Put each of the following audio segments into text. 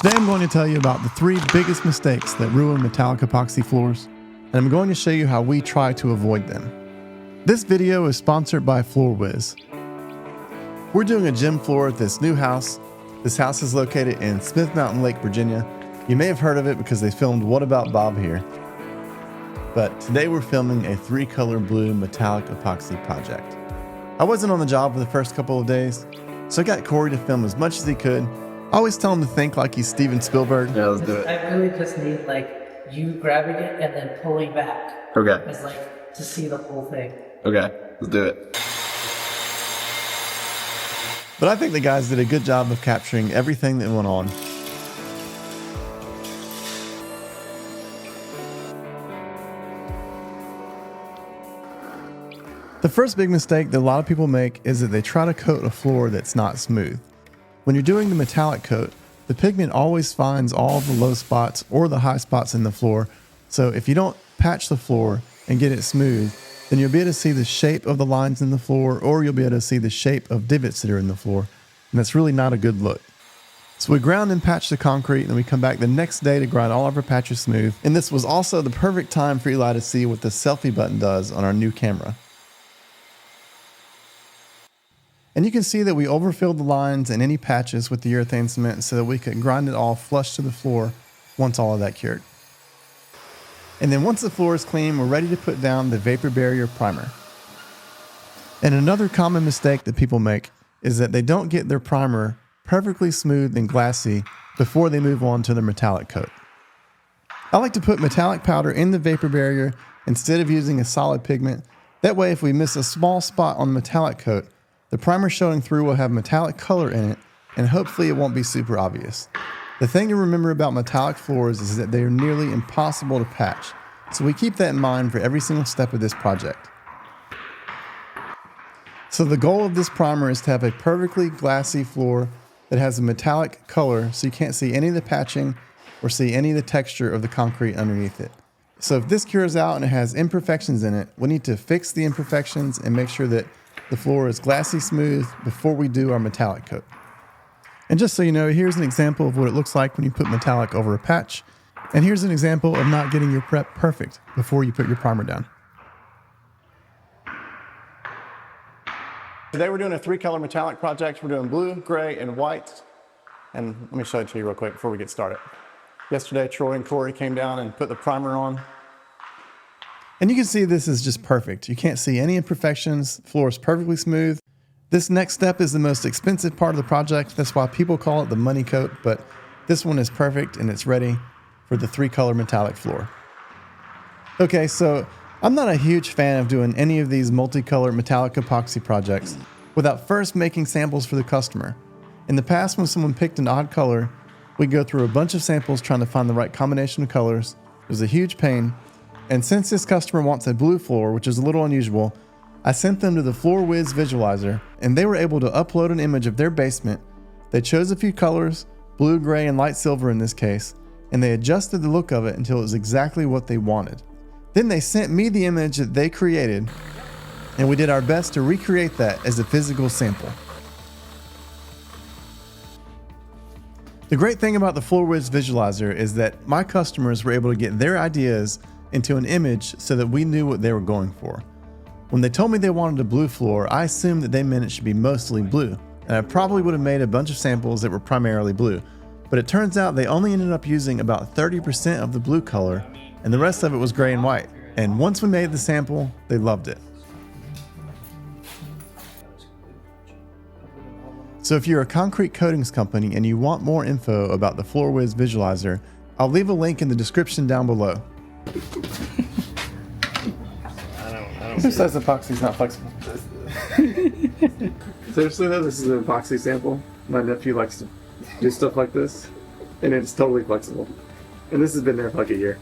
Today I'm going to tell you about the 3 biggest mistakes that ruin metallic epoxy floors, and I'm going to show you how we try to avoid them. This video is sponsored by FloorWiz. We're doing a gym floor at this new house. This house is located in Smith Mountain Lake, Virginia. You may have heard of it because they filmed What About Bob here. But today we're filming a 3-color blue metallic epoxy project. I wasn't on the job for the first couple of days, so I got Corey to film as much as he could. I always tell him to think like he's Steven Spielberg. Yeah, let's do it. I really just need you grabbing it and then pulling back. Okay. It's to see the whole thing. Okay, let's do it. But I think the guys did a good job of capturing everything that went on. The first big mistake that a lot of people make is that they try to coat a floor that's not smooth. When you're doing the metallic coat, the pigment always finds all the low spots or the high spots in the floor. So if you don't patch the floor and get it smooth, then you'll be able to see the shape of the lines in the floor, or you'll be able to see the shape of divots that are in the floor. And that's really not a good look. So we ground and patch the concrete, and then we come back the next day to grind all of our patches smooth. And this was also the perfect time for Eli to see what the selfie button does on our new camera. And you can see that we overfilled the lines and any patches with the urethane cement so that we could grind it all flush to the floor once all of that cured. And then once the floor is clean, we're ready to put down the vapor barrier primer. And another common mistake that people make is that they don't get their primer perfectly smooth and glassy before they move on to their metallic coat. I like to put metallic powder in the vapor barrier instead of using a solid pigment. That way, if we miss a small spot on the metallic coat, the primer showing through will have metallic color in it, and hopefully it won't be super obvious. The thing to remember about metallic floors is that they are nearly impossible to patch, so we keep that in mind for every single step of this project. So the goal of this primer is to have a perfectly glassy floor that has a metallic color so you can't see any of the patching or see any of the texture of the concrete underneath it. So if this cures out and it has imperfections in it, we need to fix the imperfections and make sure that the floor is glassy smooth before we do our metallic coat. And just so you know, here's an example of what it looks like when you put metallic over a patch. And here's an example of not getting your prep perfect before you put your primer down. Today we're doing a 3-color metallic project. We're doing blue, gray, and white. And let me show it to you real quick before we get started. Yesterday, Troy and Corey came down and put the primer on. And you can see this is just perfect. You can't see any imperfections. The floor is perfectly smooth. This next step is the most expensive part of the project. That's why people call it the money coat, but this one is perfect and it's ready for the 3-color metallic floor. Okay, so I'm not a huge fan of doing any of these multicolor metallic epoxy projects without first making samples for the customer. In the past, when someone picked an odd color, we'd go through a bunch of samples trying to find the right combination of colors. It was a huge pain. And since this customer wants a blue floor, which is a little unusual, I sent them to the FloorWiz Visualizer, and they were able to upload an image of their basement. They chose a few colors, blue, gray, and light silver in this case, and they adjusted the look of it until it was exactly what they wanted. Then they sent me the image that they created, and we did our best to recreate that as a physical sample. The great thing about the FloorWiz Visualizer is that my customers were able to get their ideas into an image so that we knew what they were going for. When they told me they wanted a blue floor, I assumed that they meant it should be mostly blue, and I probably would have made a bunch of samples that were primarily blue. But it turns out they only ended up using about 30% of the blue color, and the rest of it was gray and white. And once we made the sample, they loved it. So if you're a concrete coatings company and you want more info about the FloorWiz Visualizer, I'll leave a link in the description down below. Who says epoxy's not flexible? Seriously though, this is an epoxy sample. My nephew likes to do stuff like this, and it's totally flexible. And this has been there for like a year.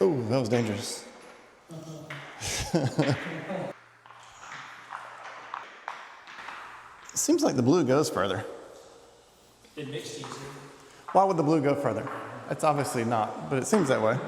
Oh, that was dangerous. Seems like the blue goes further. It makes easier. Why would the blue go further? It's obviously not, but it seems that way.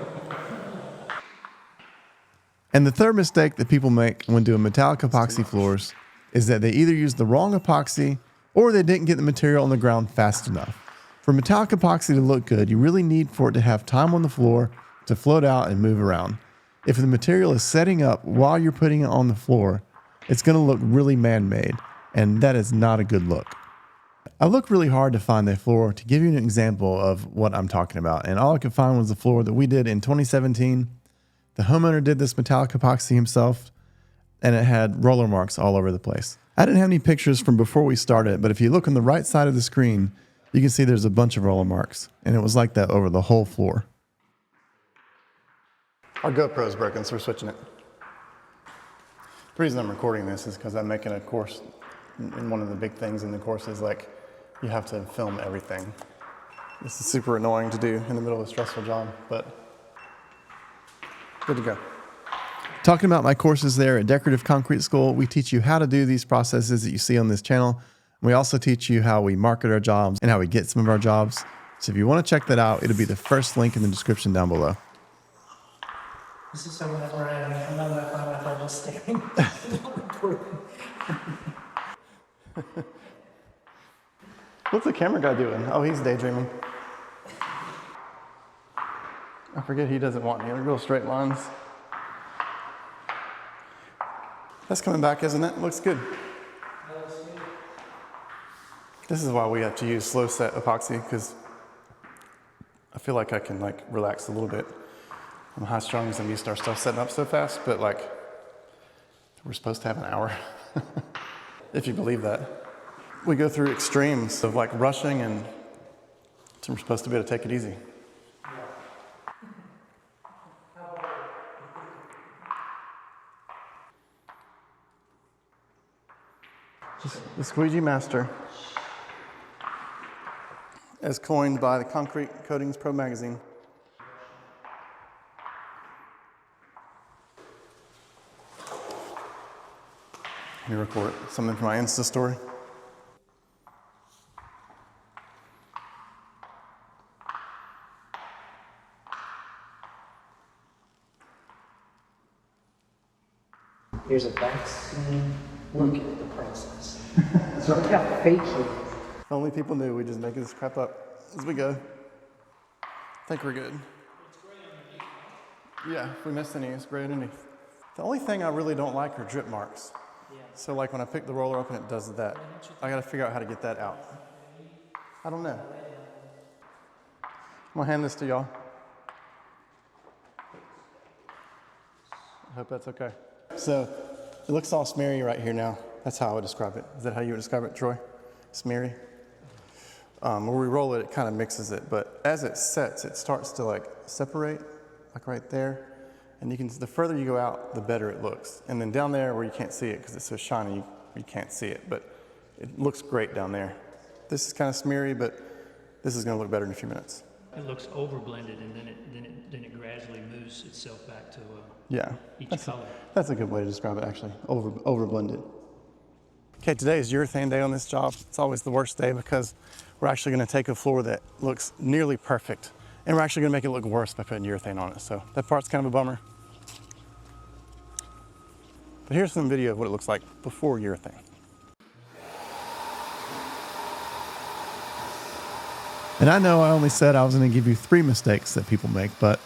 And the third mistake that people make when doing metallic epoxy floors is that they either use the wrong epoxy or they didn't get the material on the ground fast enough. For metallic epoxy to look good, you really need for it to have time on the floor to float out and move around. If the material is setting up while you're putting it on the floor, it's going to look really man-made, and that is not a good look. I looked really hard to find a floor to give you an example of what I'm talking about, and all I could find was the floor that we did in 2017. The homeowner did this metallic epoxy himself, and it had roller marks all over the place. I didn't have any pictures from before we started, but if you look on the right side of the screen, you can see there's a bunch of roller marks, and it was like that over the whole floor. Our GoPro's broken, so we're switching it. The reason I'm recording this is because I'm making a course, and one of the big things in the course is like, you have to film everything. This is super annoying to do in the middle of a stressful job, but good to go. Talking about my courses there at Decorative Concrete School, we teach you how to do these processes that you see on this channel. We also teach you how we market our jobs and how we get some of our jobs. So if you want to check that out, it'll be the first link in the description down below. This is so much where I'm not gonna find myself just staring. What's the camera guy doing? Oh, he's daydreaming. I forget he doesn't want any real straight lines. That's coming back, isn't it? Looks good. This is why we have to use slow set epoxy, because I feel like I can like relax a little bit. I'm high strung because I'm used to our stuff setting up so fast, but like we're supposed to have an hour, if you believe that. We go through extremes of like rushing, and we're supposed to be able to take it easy. The squeegee master, as coined by the Concrete Coatings Pro magazine. Let me record something for my Insta story. Here's a vaccine. Look at the process. Look how fake he is. If only people knew we just make this crap up as we go. I think we're good. Yeah, if we missed any, it's gray underneath. The only thing I really don't like are drip marks. Yeah. So like when I pick the roller up and it does that, I gotta figure out how to get that out. I don't know. I'm gonna hand this to y'all. I hope that's okay. So it looks all smeary right here now. That's how I would describe it. Is that how you would describe it, Troy? Smeary? Where we roll it, it kind of mixes it, but as it sets, it starts to like separate, like right there. And you can, the further you go out, the better it looks. And then down there where you can't see it because it's so shiny, you can't see it, but it looks great down there. This is kind of smeary, but this is gonna look better in a few minutes. It looks overblended, and then it gradually moves itself back to Yeah, each color. that's a good way to describe it, actually. Over blended. Okay, today is urethane day on this job. It's always the worst day because we're actually going to take a floor that looks nearly perfect, and we're actually going to make it look worse by putting urethane on it. So that part's kind of a bummer. But here's some video of what it looks like before urethane. And I know I only said I was going to give you 3 mistakes that people make, but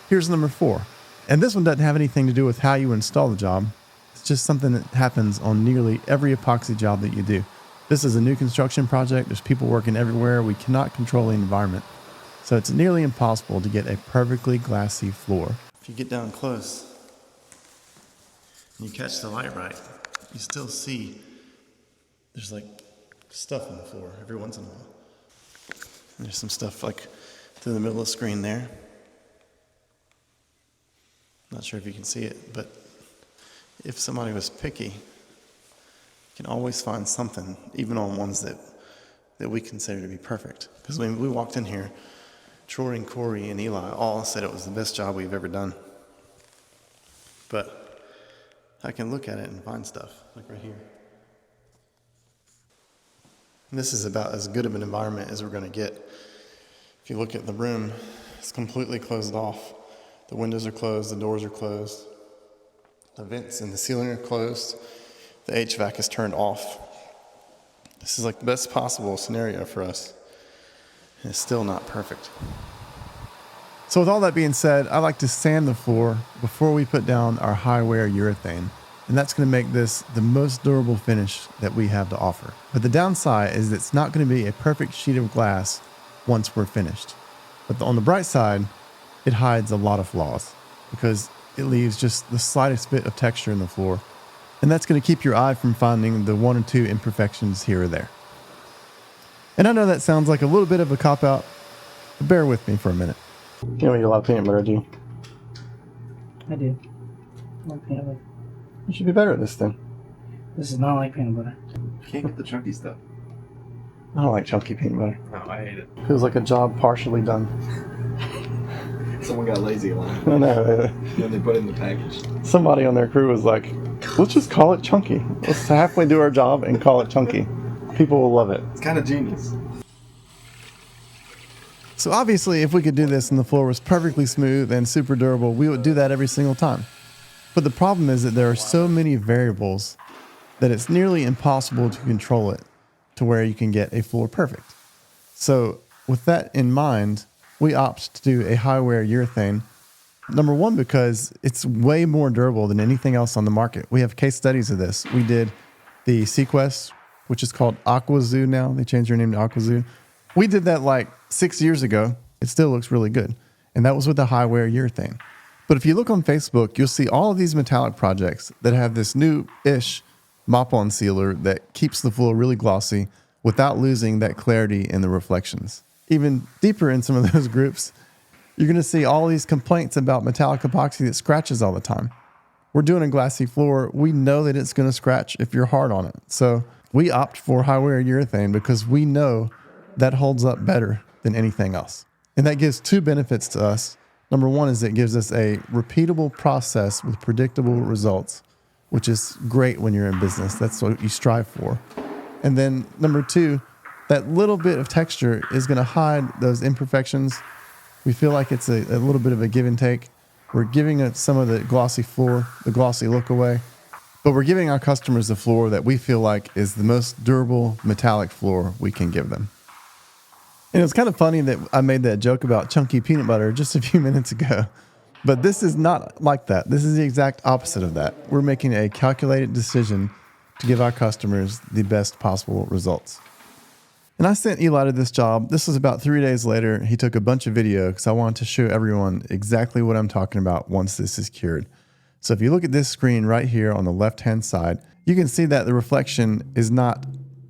here's number 4. And this one doesn't have anything to do with how you install the job. It's just something that happens on nearly every epoxy job that you do. This is a new construction project. There's people working everywhere. We cannot control the environment. So it's nearly impossible to get a perfectly glassy floor. If you get down close and you catch the light right, you still see there's like stuff on the floor every once in a while. There's some stuff like through the middle of the screen there. Not sure if you can see it, but if somebody was picky, you can always find something, even on ones that we consider to be perfect. Because when we walked in here, Troy and Corey and Eli all said it was the best job we've ever done. But I can look at it and find stuff, like right here. And this is about as good of an environment as we're going to get. If you look at the room, it's completely closed off. The windows are closed, the doors are closed, the vents in the ceiling are closed, the HVAC is turned off. This is like the best possible scenario for us. And it's still not perfect. So with all that being said, I like to sand the floor before we put down our high wear urethane. And that's going to make this the most durable finish that we have to offer. But the downside is it's not going to be a perfect sheet of glass once we're finished. But on the bright side, it hides a lot of flaws because it leaves just the slightest bit of texture in the floor. And that's going to keep your eye from finding the 1 or 2 imperfections here or there. And I know that sounds like a little bit of a cop-out, but bear with me for a minute. You don't eat a lot of peanut butter, do you? I do. I like peanut butter. You should be better at this then. This is not like peanut butter. You can't get the chunky stuff. I don't like chunky peanut butter. No, I hate it. Feels like a job partially done. Someone got lazy a lot. I know. Then they put it in the package. Somebody on their crew was like, let's just call it chunky. Let's halfway do our job and call it chunky. People will love it. It's kind of genius. So obviously, if we could do this and the floor was perfectly smooth and super durable, we would do that every single time. But the problem is that there are so many variables that it's nearly impossible to control it to where you can get a floor perfect. So with that in mind, we opt to do a high wear urethane. Number one, because it's way more durable than anything else on the market. We have case studies of this. We did the Sequest, which is called AquaZoo now. They changed their name to AquaZoo. We did that like 6 years ago. It still looks really good. And that was with the high wear urethane. But if you look on Facebook, you'll see all of these metallic projects that have this new-ish mop-on sealer that keeps the floor really glossy without losing that clarity in the reflections. Even deeper in some of those groups, you're going to see all these complaints about metallic epoxy that scratches all the time. We're doing a glassy floor. We know that it's going to scratch if you're hard on it. So we opt for high wear urethane because we know that holds up better than anything else. And that gives 2 benefits to us. Number one is it gives us a repeatable process with predictable results, which is great when you're in business. That's what you strive for. And then number 2, that little bit of texture is going to hide those imperfections. We feel like it's a little bit of a give and take. We're giving it some of the glossy floor, the glossy look away, but we're giving our customers the floor that we feel like is the most durable metallic floor we can give them. And it's kind of funny that I made that joke about chunky peanut butter just a few minutes ago, but this is not like that. This is the exact opposite of that. We're making a calculated decision to give our customers the best possible results. And I sent Eli to this job. This was about 3 days later. He took a bunch of video because I wanted to show everyone exactly what I'm talking about once this is cured. So if you look at this screen right here on the left-hand side, you can see that the reflection is not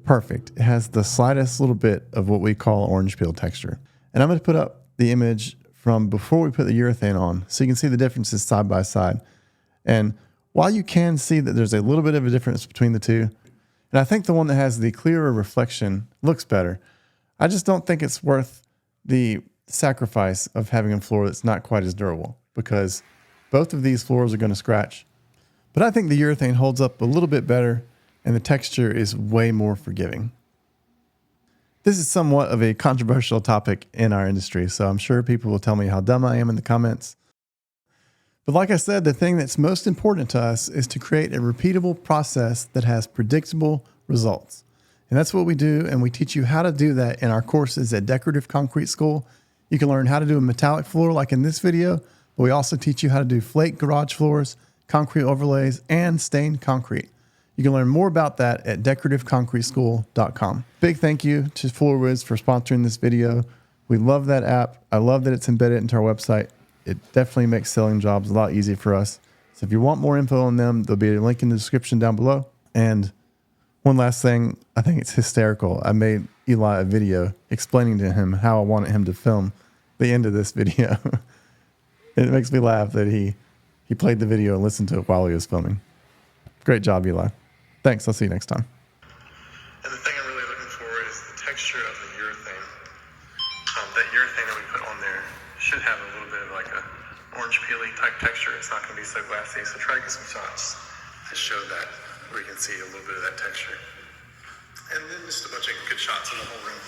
perfect. It has the slightest little bit of what we call orange peel texture. And I'm going to put up the image from before we put the urethane on so you can see the differences side by side. And while you can see that there's a little bit of a difference between the two, and I think the one that has the clearer reflection looks better, I just don't think it's worth the sacrifice of having a floor that's not quite as durable because both of these floors are going to scratch. But I think the urethane holds up a little bit better and the texture is way more forgiving. This is somewhat of a controversial topic in our industry, so I'm sure people will tell me how dumb I am in the comments. But like I said, the thing that's most important to us is to create a repeatable process that has predictable results. And that's what we do, and we teach you how to do that in our courses at Decorative Concrete School. You can learn how to do a metallic floor like in this video, but we also teach you how to do flake garage floors, concrete overlays, and stained concrete. You can learn more about that at decorativeconcreteschool.com. Big thank you to FloorWiz for sponsoring this video. We love that app. I love that it's embedded into our website. It definitely makes selling jobs a lot easier for us. So if you want more info on them, there'll be a link in the description down below. And one last thing, I think it's hysterical. I made Eli a video explaining to him how I wanted him to film the end of this video. It makes me laugh that he played the video and listened to it while he was filming. Great job, Eli. Thanks. I'll see you next time. And the thing I'm really looking for is the texture of the urethane. That urethane that we put on there should have a little bit of like a orange peely type texture. It's not going to be so glassy. So try to get some shots to show that where you can see a little bit of that texture. And then just a bunch of good shots of the whole room.